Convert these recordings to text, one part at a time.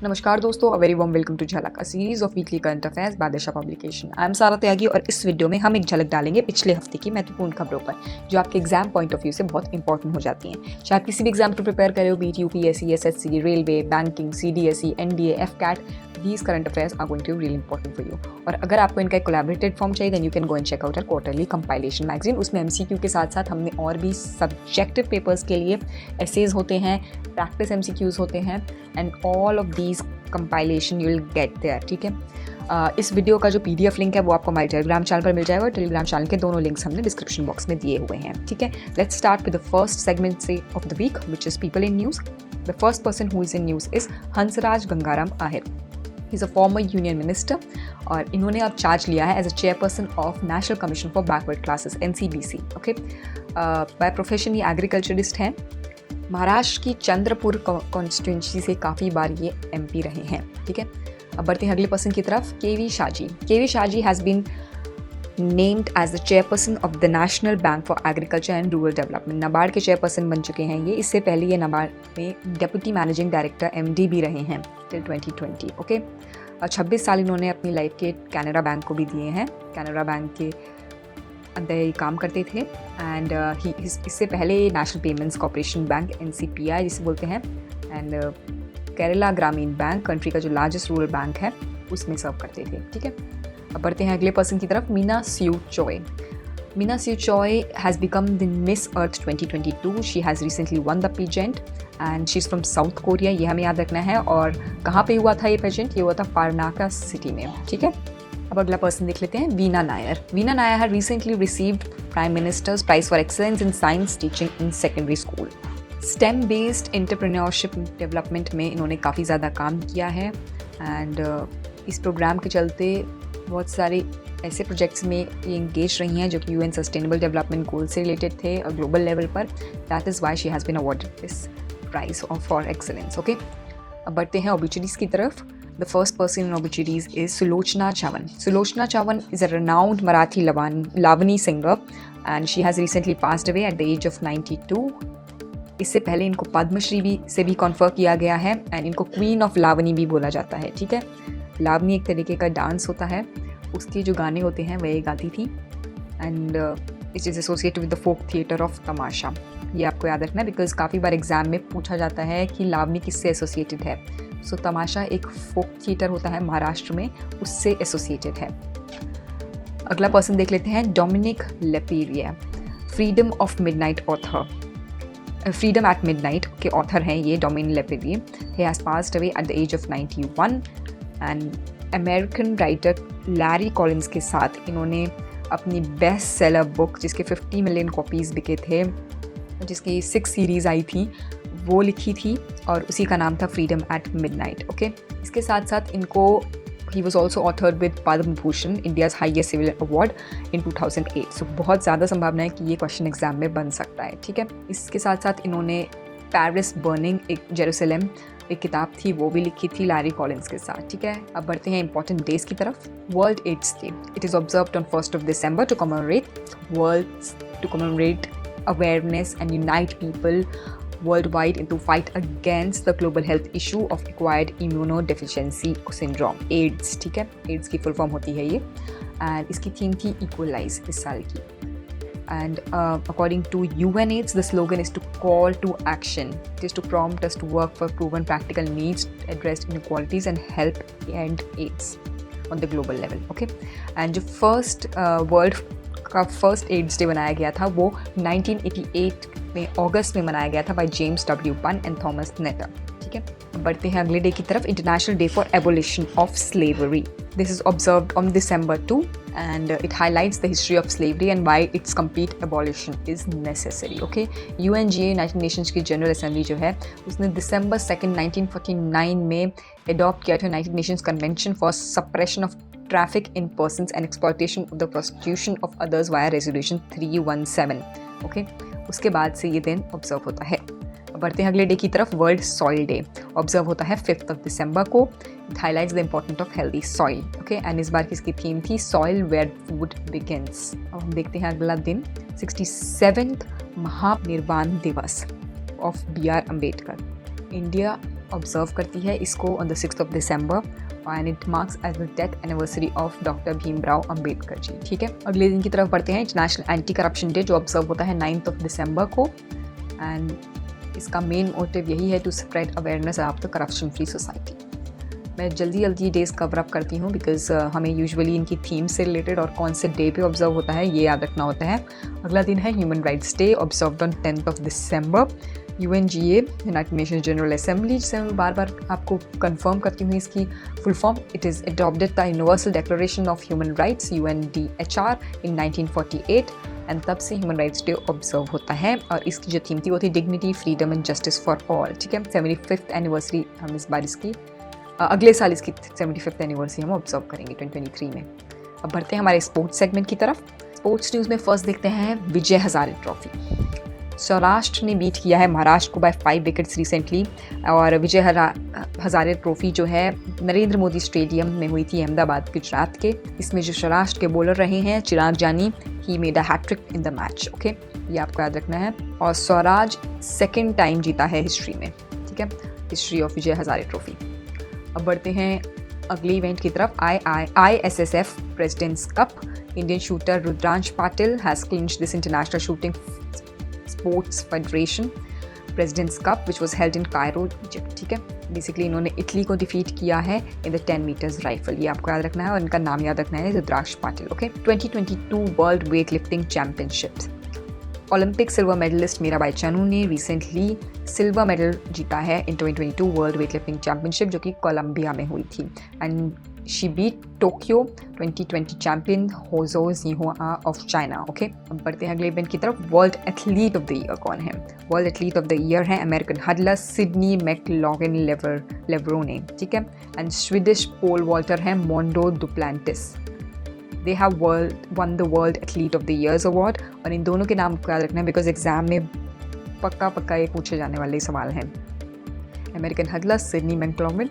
नमस्कार दोस्तों, a very warm welcome to Jhalak, a series of weekly current affairs by Disha publication. I am Sara Tyagi और इस video में हम एक झलक डालेंगे पिछले हफ्ते की महत्वपूर्ण खबरों पर, जो आपके एग्जाम पॉइंट ऑफ व्यू से बहुत इंपॉर्टेंट हो जाती हैं। चाहे आप किसी भी एग्जाम को प्रिपेयर करें हो, beat UPSC, SSC, railway, banking, CDSE, NDA, AFCAT, these current affairs are going to really important for you. और अगर आपको इनका एक कोलैबोरेटेड फॉर्म चाहिए, then you can go and check out our quarterly compilation magazine. उसमें MCQ के साथ साथ हमने और भी सब्जेक्टिव पेपर्स के लिए एसेज होते हैं, प्रैक्टिस एमसीक्यूज होते हैं, and all of these compilation you will get there. ठीक है, इस वीडियो का जो पीडीएफ लिंक है वो आपको हमारे टेलीग्राम चैनल पर मिल जाएगा, और टेलीग्राम चैनल के दोनों लिंक्स हमने डिस्क्रिप्शन बॉक्स में दिए हुए हैं। ठीक है, let's start with the first segment से of the week, which is people in news. The first person who is in news is Hansraj Gangaram Ahir. He is a former union minister, और इन्होंने अब चार्ज लिया है as a chairperson of national commission for backward classes NCBC। Okay, by profession ये agriculturist हैं। महाराष्ट्र की Chandrapur constituency से काफ़ी बार ये MP रहे हैं। ठीक है, अब बढ़ते हैं अगले पर्सन की तरफ। KV Shaji. KV Shaji has been named as the chairperson of the National Bank for Agriculture and Rural Development. NABARD के चेयरपर्सन बन चुके हैं ये। इससे पहले ये नाबार्ड में डेप्यूटी मैनेजिंग डायरेक्टर MD भी रहे हैं टिल 2020। ओके, 26 साल इन्होंने अपनी लाइफ के कैनरा बैंक को भी दिए हैं। कैनरा बैंक के अंदर ही काम करते थे, एंड इससे पहले national payments corporation bank NCPI जिसे बोलते हैं, एंड केरला ग्रामीण बैंक, कंट्री का जो लार्जेस्ट रूरल बैंक है, उसमें सर्व करते थे। ठीक है, अब बढ़ते हैं अगले पर्सन की तरफ। Mina Sue Choi. Mina Sue Choi has become the Miss Earth 2022। She has recently won the pageant and she is from South Korea. ये हमें याद रखना है। और कहाँ पे हुआ था ये पेजेंट? ये हुआ था फारनाका सिटी में। ठीक है, अब अगला पर्सन देख लेते हैं। Veena Nair. Veena Nair have recently received prime minister's prize for excellence in science teaching in secondary school. STEM based entrepreneurship development में इन्होंने काफ़ी ज़्यादा काम किया है, एंड इस प्रोग्राम के चलते बहुत सारे ऐसे प्रोजेक्ट्स में ये इंगेज रही हैं जो कि UN सस्टेनेबल डेवलपमेंट गोल से रिलेटेड थे और ग्लोबल लेवल पर। That is why she has been awarded this prize for excellence. Okay, अब बढ़ते हैं ओबिचुरीज की तरफ। The first person in obituaries is Sulochana Chavan. Sulochana Chavan is a renowned Marathi Lavani singer, and she has recently passed away at the age of 92. इससे पहले इनको पद्मश्री से भी कॉन्फर किया गया है, एंड इनको क्वीन ऑफ लावनी भी बोला जाता है। ठीक है, लावनी एक तरीके का डांस होता है, उसके जो गाने होते हैं वह गाती थी, and it is associated with the folk theatre of Tamasha. ये आपको याद रखना है, बिकॉज काफ़ी बार एग्जाम में पूछा जाता है कि लावनी किससे एसोसिएटेड है। सो तमाशा एक फोक थिएटर होता है महाराष्ट्र में, उससे एसोसिएटेड है। अगला पर्सन देख लेते हैं। Dominique Lapierre, freedom of midnight author, freedom at midnight के ऑथर हैं ये Dominique Lapierre. He has passed away at the age of 91, and American writer Larry Collins के साथ इन्होंने अपनी बेस्ट सेलर बुक, जिसके 50 मिलियन कॉपीज़ बिके थे, जिसकी 6 सीरीज़ आई थी, वो लिखी थी, और उसी का नाम था फ्रीडम एट मिडनाइट। ओके, इसके साथ साथ इनको he was also authored with Padma Bhushan, India's highest civil award, in 2008। So बहुत ज़्यादा संभावना है कि ये क्वेश्चन एग्जाम में बन सकता है। ठीक है, इसके साथ साथ इन्होंने पेरिस बर्निंग, एक जेरूसलम एक किताब थी, वो भी लिखी थी लैरी कॉलिंस के साथ। ठीक है, अब बढ़ते हैं इंपॉर्टेंट डेज की तरफ। World AIDS Day, it is observed on 1st of December to commemorate awareness and unite people worldwide to fight against the global health issue of acquired immunodeficiency syndrome, AIDS। ठीक है, AIDS की full form होती है ये, and इसकी theme थी equalise इस साल की। And according to UNAIDS, the slogan is to call to action. It is to prompt us to work for proven practical needs, address inequalities and help end AIDS on the global level. Okay, and जो first world का first ads day बनाया गया था वो 1988 में अगस्त में मनाया गया था बाय जेम्स W. पन एंड थॉमस नेटर। ठीक है, बढ़ते हैं अगले डे की तरफ। International day for abolition of slavery. This is observed on December 2, and it highlights the history of slavery and why its complete abolition is necessary. Okay, UNGA, United Nations की general assembly जो है, उसने December 2, 1949 में adopt किया था United Nations convention for suppression of traffic in persons and exploitation of the prostitution of others via resolution 317. Okay, उसके बाद से ये दिन ऑब्जर्व होता है। बढ़ते हैं अगले डे की तरफ। वर्ल्ड सॉइल डे ऑब्जर्व होता है 5th of December को। It highlights the important of healthy soil. Okay, and इस बार की इसकी थीम थी सॉइल वेयर फूड बिगिंस। अब हम देखते हैं अगला दिन। 67th Mahanirvan Diwas of BR Ambedkar. India observe करती है इसको on the 6th of December and it marks as the death anniversary of doctor Bhimrao Ambedkar ji. ठीक है, अगले दिन की तरफ बढ़ते हैं। इंटरनेशनल एंटी करप्शन डे जो ऑब्जर्व होता है 9th of December को, एंड इसका मेन मोटिव यही है to spread awareness of the corruption free society. मैं जल्दी डेज कवर अप करती हूँ बिकॉज हमें यूजुअली इनकी थीम से रिलेटेड और कौन से डे पे ऑब्जर्व होता है ये याद रखना होता है। अगला दिन है human rights day observed on 10th of December। UNGA United Nations general assembly, जिसे मैं बार बार आपको कंफर्म करती हूँ इसकी full form, it is adopted the universal declaration of human rights UNDHR in 1948 and तब से ह्यूमन राइट्स डे ऑब्जर्व होता है। और इसकी जो थीम थी वो थी dignity, freedom and justice for all. ठीक है, 75th एनिवर्सरी हम इस बार इसकी अगले साल इसकी 75th एनिवर्सरी हम ऑब्जर्व करेंगे 2023 में। अब बढ़ते हैं हमारे स्पोर्ट्स सेगमेंट की तरफ। स्पोर्ट्स न्यूज़ में फर्स्ट देखते हैं विजय हजारे ट्रॉफी। सौराष्ट्र ने बीट किया है महाराष्ट्र को बाय 5 विकेट्स रिसेंटली, और विजय हजारे ट्रॉफी जो है नरेंद्र मोदी स्टेडियम में हुई थी अहमदाबाद गुजरात के। इसमें जो सौराष्ट्र के बॉलर रहे हैं Chirag Jani, he made a hattrick in the match. Okay, ये आपको याद रखना है। और सौराज सेकेंड टाइम जीता है हिस्ट्री में। ठीक है, history of Vijay Hazare Trophy. अब बढ़ते हैं अगले इवेंट की तरफ। ISSF Presidents Cup. Indian shooter Rudransh Patil has clinched this International Shooting Sports Federation Presidents Cup which was held in Cairo Egypt. ठीक है, बेसिकली इन्होंने इटली को डिफीट किया है इन द 10 meters राइफल। ये आपको याद रखना है और इनका नाम याद रखना है Rudransh Patil. Okay, 2022 world weight lifting championships. Olympic silver medalist Mirabai Chanu ने रिसेंटली सिल्वर मेडल जीता है in 2022 world weight lifting championship जो कि कोलंबिया में हुई थी, and she beat Tokyo 2020 champion Hou Zhihui of China. Okay, अब बढ़ते हैं अगले इवेंट की तरफ। World athlete of the year कौन है? World athlete of the year है अमेरिकन हडलर सिडनी मैकलॉगन लेब्रोने। ठीक है, एंड स्वीडिश पोल वॉल्टर है Mondo Duplantis. They have one the world athlete of the years award. और इन दोनों के नाम को याद रखना है बिकॉज एग्जाम में पक्का ये पूछे जाने वाले सवाल हैं। American hurdler Sydney McLaughlin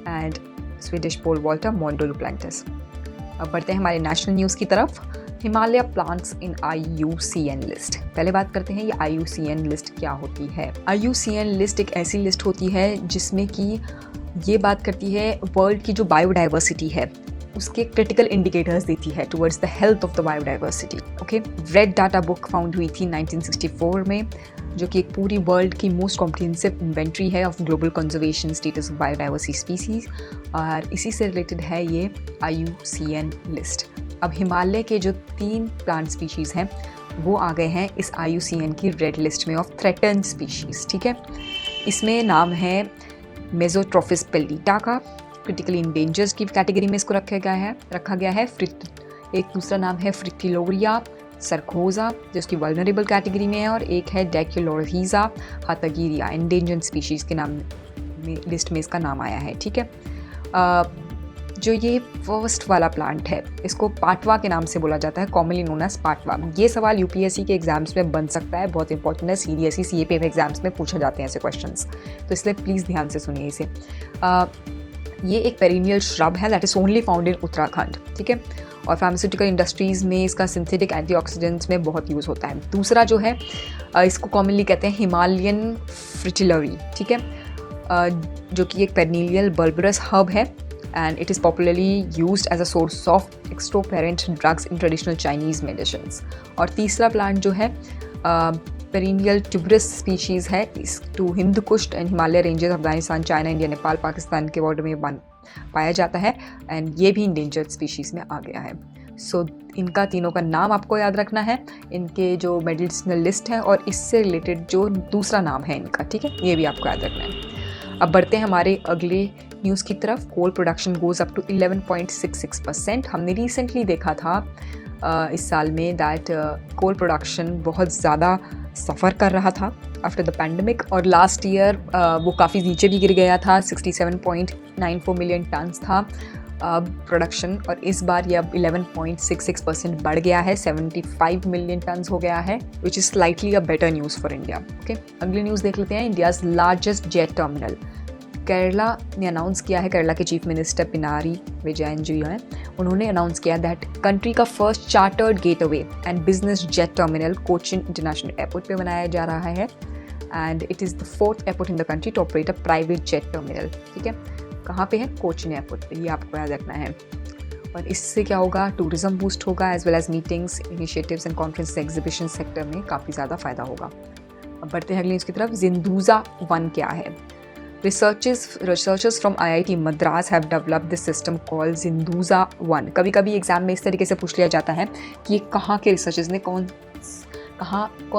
and Swedish pole vaulter Mondo Duplantis. अब बढ़ते हैं हमारे नेशनल न्यूज़ की तरफ। Himalaya plants in IUCN list. पहले बात करते हैं ये IUCN लिस्ट क्या होती है। IUCN लिस्ट एक ऐसी लिस्ट होती है जिसमें कि ये बात करती है वर्ल्ड की जो बायोडाइवर्सिटी है उसके क्रिटिकल इंडिकेटर्स देती है towards the health of the biodiversity. Okay, red data book found हुई थी 1964 में, जो कि एक पूरी वर्ल्ड की मोस्ट कॉम्प्रिहेंसिव इन्वेंट्री है of global conservation status of biodiversity species, और इसी से रिलेटेड है ये IUCN लिस्ट। अब हिमालय के जो 3 प्लांट स्पीशीज़ हैं वो आ गए हैं इस IUCN की रेड लिस्ट में ऑफ थ्रेटन्ड स्पीशीज़। ठीक है, इसमें नाम है मेसोट्रोफिस पेल्लिटा का, क्रिटिकली इंडेंजर्स की कैटेगरी में इसको रखा गया है। एक दूसरा नाम है फ्रिटिलोरिया सरकोजा जिसकी वल्नरेबल कैटेगरी में है, और एक है डेक्यूलोरहीजा हाथागिरिया इंडेंजर्ड स्पीशीज़ के नाम में लिस्ट में इसका नाम आया है। ठीक है, जो ये फर्स्ट वाला प्लांट है इसको पाटवा के नाम से बोला जाता है, कॉमनली नोन एज पाटवा। ये सवाल UPSC के एग्जाम्स में बन सकता है, बहुत इंपॉर्टेंट है। CDSE CAPF एग्जाम्स में पूछे जाते हैं ऐसे क्वेश्चंस, तो इसलिए प्लीज़ ध्यान से सुनिए इसे। ये एक पेरिनियल श्रब है that is only found in Uttarakhand. ठीक है, और फार्मास्यूटिकल इंडस्ट्रीज़ में इसका सिंथेटिक एंटीऑक्सीडेंट्स में बहुत यूज़ होता है। दूसरा जो है इसको कॉमनली कहते हैं हिमालयन फ्रिटिलरी। ठीक है, जो कि एक पेरिनियल बल्बरस हर्ब है and it is popularly used as a source of extropharyngeal drugs in traditional Chinese medicines। और तीसरा प्लांट जो है पेरिनियल ट्यूबरस स्पीशीज़ है इस to Hindu Kush and Himalaya ranges Afghanistan China India Nepal Pakistan के बॉर्डर में पाया जाता है, एंड ये भी इंडेंजर्ड स्पीशीज़ में आ गया है। सो इनका तीनों का नाम आपको याद रखना है, इनके जो मेडिसिनल लिस्ट है और इससे रिलेटेड जो दूसरा नाम है इनका। ठीक है, ये भी आपको याद रखना है। अब बढ़ते हैं हमारे अगले न्यूज़ की तरफ। Coal production goes up to 11.66%। हमने रिसेंटली देखा था इस साल में दैट कोल प्रोडक्शन बहुत ज़्यादा सफ़र कर रहा था आफ्टर द पैंडमिक, और लास्ट ईयर वो काफ़ी नीचे भी गिर गया था, 67.94 मिलियन टन्स था प्रोडक्शन, और इस बार ये अब 11.66% बढ़ गया है, 75 मिलियन टन्स हो गया है, which is slightly a better news for India. Okay, अगली न्यूज़ देख लेते हैं। India's largest jet terminal Kerala ने अनाउंस किया है। केरला के चीफ मिनिस्टर पिनारी विजयन जी हैं, उन्होंने अनाउंस किया दैट कंट्री का first chartered gateway and business jet terminal Cochin International Airport पे बनाया जा रहा है, and it is the 4th airport in the country to operate a private jet terminal. ठीक है, कहाँ पे है? कोचीन एयरपोर्ट पे, ये आपको याद रखना है। और इससे क्या होगा? टूरिज्म बूस्ट होगा as well as meetings, initiatives and conference exhibition sector में काफ़ी ज़्यादा फ़ायदा होगा। अब बढ़ते हैं अगली न्यूज़ की तरफ। जिंदूजा 1 क्या है? Researchers from IIT Madras have developed this system called Zinduza 1। कभी कभी एग्जाम में इस तरीके से पूछ लिया जाता है कि ये कहाँ के रिसर्चर्स ने कौन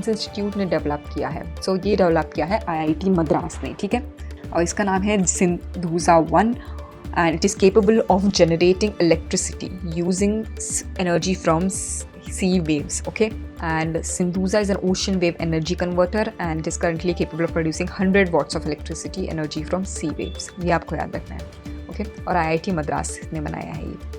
से इंस्टीट्यूट ने डेवलप किया है। सो ये डेवलप किया है IIT मद्रास ने। ठीक है, और इसका नाम है Zinduza 1 and it is capable of generating electricity using energy from sea waves. Okay, and Zinduza is an ocean wave energy converter and it is currently capable of producing 100 watts of electricity energy from sea waves। ये आपको याद रखना है। Okay, और IIT Madras ने बनाया है ये।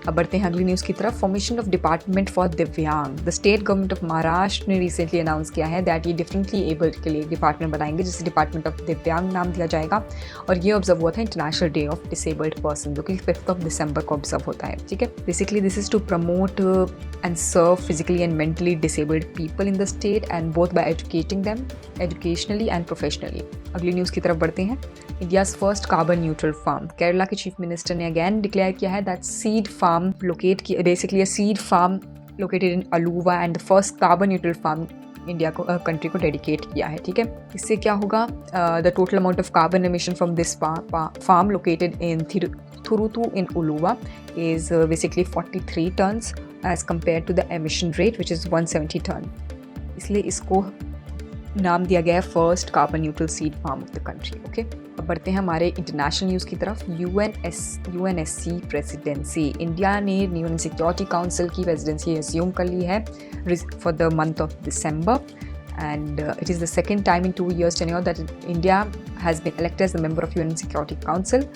अब बढ़ते हैं अगली न्यूज़ की तरफ। फॉर्मेशन ऑफ डिपार्टमेंट फॉर दिव्यांग। The state government of Maharashtra ने रिसेंटली अनाउंस किया है दैट ये डिफरेंटली एबल्ड के लिए डिपार्टमेंट बनाएंगे, जिसे डिपार्टमेंट ऑफ दिव्यांग नाम दिया जाएगा। और ये ऑब्जर्व हुआ था international day of disabled person, जो कि 5 दिसंबर को ऑब्जर्व होता है। ठीक है, basically this is to promote and serve physically and mentally disabled people in the state and both by educating them educationally and professionally. अगली न्यूज़ की तरफ बढ़ते हैं। India's first carbon neutral farm. Kerala के चीफ मिनिस्टर ने again declare किया है that seed farm basically a seed farm located in Aluva and the first carbon neutral farm India को कंट्री को डेडिकेट किया है। ठीक है, इससे क्या होगा? The total amount of carbon emission from this farm located in Thuruthu in Uluwa is basically 43 tons as compared to the emission rate which is 170 ton। इसलिए इसको नाम दिया गया है first carbon neutral seed farm of the country. Okay, अब बढ़ते हैं हमारे इंटरनेशनल न्यूज़ की तरफ। UNSC presidency. इंडिया ने यूएन सिक्योरिटी काउंसिल की प्रेसिडेंसी एज्यूम कर ली है for the month of December and it is the second time in 2 years tenure that India has been elected as a member of UN Security Council।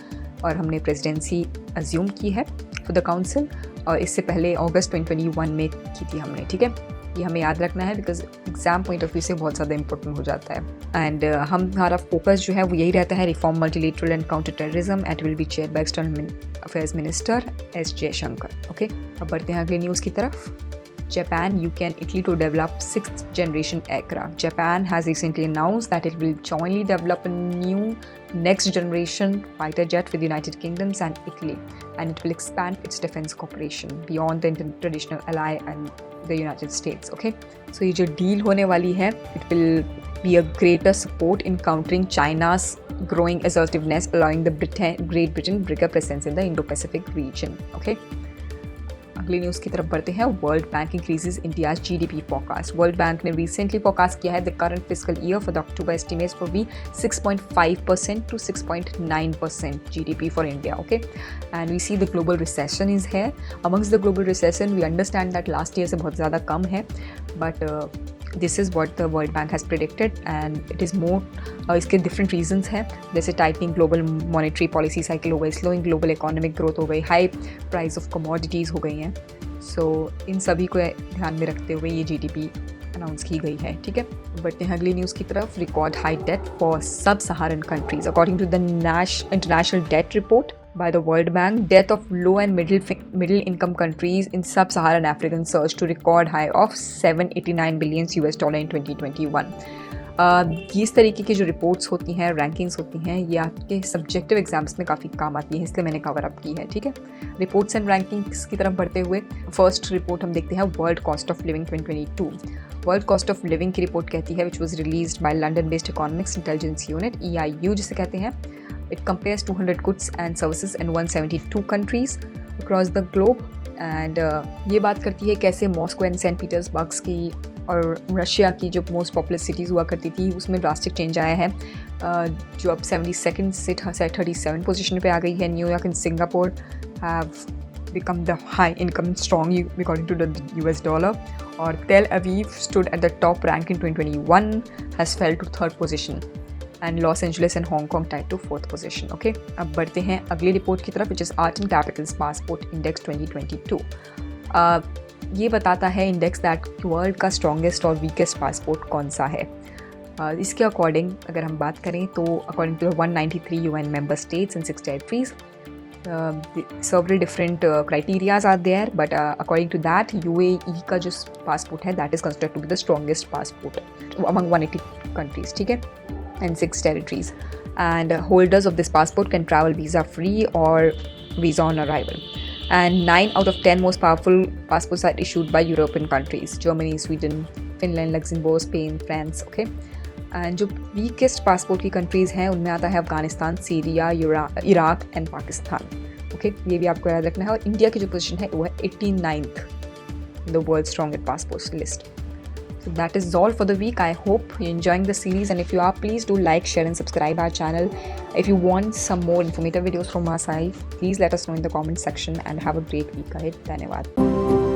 और हमने presidency assume की है for the council, और इससे पहले अगस्त 2021 में की थी हमने। ठीक है, ये हमें याद रखना है because exam point of view से बहुत ज़्यादा इंपॉर्टेंट हो जाता है। एंड हमारा फोकस जो है वो यही रहता है, reform multilateral and counter terrorism, and will be chair by external affairs minister S Jaishankar. Okay, अब बढ़ते हैं अगले न्यूज़ की तरफ। Japan, UK and Italy to develop 6th generation aircraft। Japan has recently announced that it will jointly develop a new next generation fighter jet with the United Kingdom and Italy, and it will expand its defense cooperation beyond the traditional ally and the United States। Okay, so ये जो deal होने वाली है, it will be a greater support in countering China's growing assertiveness, allowing the Great Britain bigger presence in the Indo-Pacific region। Okay, अगली news की तरफ बढ़ते हैं। World Bank increases India's GDP forecast. World Bank ने recently forecast किया है the current fiscal year for the October estimates for be 6.5% to 6.9% GDP for India। Okay, and we see the global recession is here। Amongst the global recession we understand that last year से बहुत ज़्यादा कम है, but this is what the World Bank has predicted and it is more इसके different reasons हैं, जैसे tightening global monetary policy cycle हो गई, slowing global economic growth हो गई, high price of commodities हो गई हैं। so इन सभी को ध्यान में रखते हुए ये GDP अनाउंस की गई है। ठीक है, बढ़ते हैं अगली न्यूज़ की तरफ। Record high debt for sub Saharan countries. According to the international debt report by the World Bank, debt of low and middle income countries in sub-Saharan Africa surged to record high of $789 billion in 2021। ये इस तरीके की जो reports होती हैं, rankings होती हैं, ये आपके सब्जेक्टिव एग्जाम्स में काफ़ी काम आती है, इसलिए मैंने कवर अप की है। ठीक है, रिपोर्ट्स एंड रैंकिंग्स की तरफ बढ़ते हुए फर्स्ट रिपोर्ट हम देखते हैं world cost of living 2022। World cost of living की रिपोर्ट कहती है which was released by London based economics intelligence unit EIU जिसे कहते हैं। It compares 200 goods and services in 172 countries across the globe and ये बात करती है कैसे मॉस्को एंड सेंट पीटर्सबर्ग की और रशिया की जो मोस्ट पॉपुलर सिटीज़ हुआ करती थी उसमें ड्रास्टिक चेंज आया है, जो अब 72nd से 37 पोजीशन पे आ गई है। New York and Singapore have become the high income strong according to the US dollar, और Tel Aviv stood at the top rank in 2021 has fell to 3rd position and Los Angeles and Hong Kong tied to 4th position। Okay, अब बढ़ते हैं अगली report की तरफ which is Art and Capital's Passport Index 2022। ये बताता है index that world का स्ट्रॉन्गेस्ट और वीकेस्ट पासपोर्ट कौन सा है। इसके अकॉर्डिंग अगर हम बात करें तो according to 193 UN member states and 6 territories several different criterias are there, but according to that UAE का जो passport है that is considered to be the strongest passport among 180 countries, ठीक है, and 6 territories, and holders of this passport can travel visa free or visa on arrival, and 9 out of 10 most powerful passports are issued by European countries: Germany, Sweden, Finland, Luxembourg, Spain, France, okay. And जो weakest passport की countries हैं उनमें आता है Afghanistan, Syria, Iraq and Pakistan, okay, ये भी आपको याद रखना है। और इंडिया की जो पोजीशन है वो है 89th the world strongest passports list. So that is all for the week. I hope you're enjoying the series, and if you are, please do like, share and subscribe our channel. If you want some more informative videos from our side, please let us know in the comment section, and have a great week ahead. Dhanyawad.